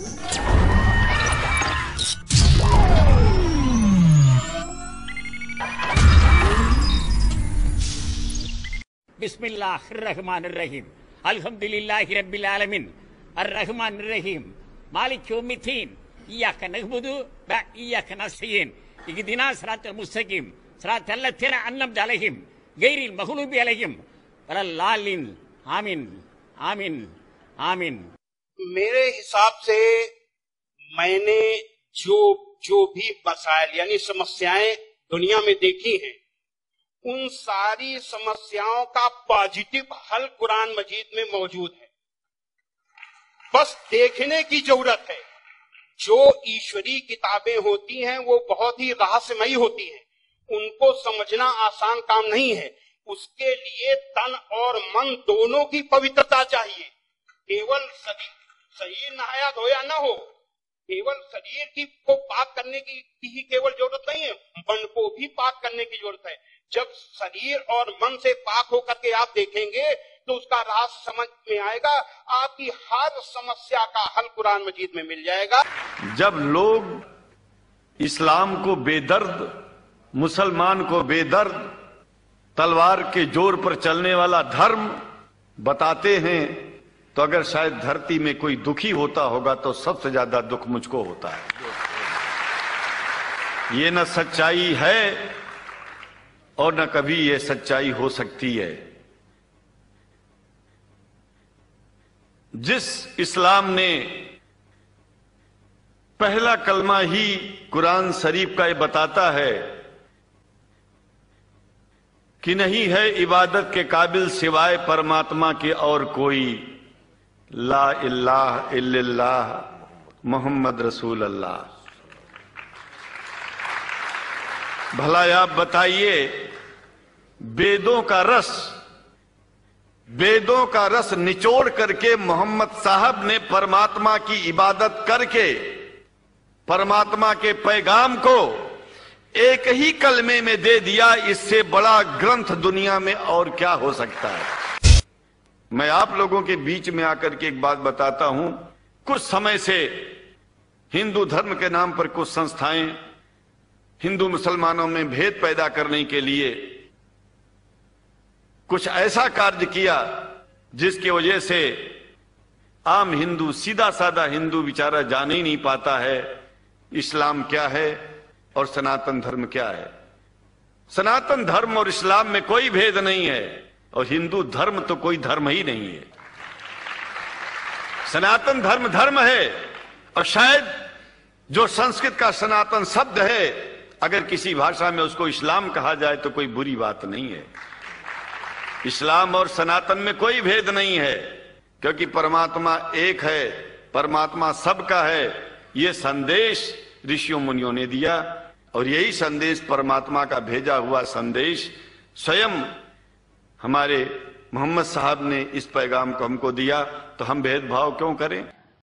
बिस्मिल्लाहिर्रहमानिर्रहीम अल्हम्दुलिल्लाहि रब्बिल आलमीन अर्रहमानिर्रहीम मालिक यौमिद्दीन इय्याका नअबुदु व इय्याका नस्तईन इहदिना सिरातल मुस्तकीम सिरातल लज़ीना अनअमता अलैहिम गैरिल मग़लूबि अलैहिम वलद्दालिन। आमीन आमीन आमीन। मेरे हिसाब से मैंने जो भी मसाइल यानी समस्याएं दुनिया में देखी हैं, उन सारी समस्याओं का पॉजिटिव हल कुरान मजीद में मौजूद है। बस देखने की जरूरत है। जो ईश्वरी किताबें होती हैं वो बहुत ही रहस्यमयी होती हैं, उनको समझना आसान काम नहीं है। उसके लिए तन और मन दोनों की पवित्रता चाहिए। केवल शरीर नहाया धोया न हो, केवल शरीर की को पाक करने की ही केवल जरूरत नहीं है, मन को भी पाक करने की जरूरत है। जब शरीर और मन से पाक होकर के आप देखेंगे तो उसका राज समझ में आएगा, आपकी हर समस्या का हल कुरान मजीद में मिल जाएगा। जब लोग इस्लाम को बेदर्द, मुसलमान को बेदर्द, तलवार के जोर पर चलने वाला धर्म बताते हैं, तो अगर शायद धरती में कोई दुखी होता होगा तो सबसे ज्यादा दुख मुझको होता है। ये न सच्चाई है और न कभी ये सच्चाई हो सकती है। जिस इस्लाम ने पहला कलमा ही कुरान शरीफ का ये बताता है कि नहीं है इबादत के काबिल सिवाय परमात्मा के और कोई, ला इलाहा इल्लल्लाह मोहम्मद रसूल अल्लाह। भला आप बताइए, वेदों का रस निचोड़ करके मोहम्मद साहब ने परमात्मा की इबादत करके परमात्मा के पैगाम को एक ही कलमे में दे दिया। इससे बड़ा ग्रंथ दुनिया में और क्या हो सकता है। मैं आप लोगों के बीच में आकर के एक बात बताता हूं। कुछ समय से हिंदू धर्म के नाम पर कुछ संस्थाएं हिंदू मुसलमानों में भेद पैदा करने के लिए कुछ ऐसा कार्य किया जिसकी वजह से आम हिंदू, सीधा साधा हिंदू बेचारा जान ही नहीं पाता है इस्लाम क्या है और सनातन धर्म क्या है। सनातन धर्म और इस्लाम में कोई भेद नहीं है और हिंदू धर्म तो कोई धर्म ही नहीं है। सनातन धर्म धर्म है और शायद जो संस्कृत का सनातन शब्द है, अगर किसी भाषा में उसको इस्लाम कहा जाए तो कोई बुरी बात नहीं है। इस्लाम और सनातन में कोई भेद नहीं है, क्योंकि परमात्मा एक है, परमात्मा सबका है। ये संदेश ऋषियों मुनियों ने दिया और यही संदेश परमात्मा का भेजा हुआ संदेश स्वयं हमारे मोहम्मद साहब ने इस पैगाम को हमको दिया। तो हम भेदभाव क्यों करें।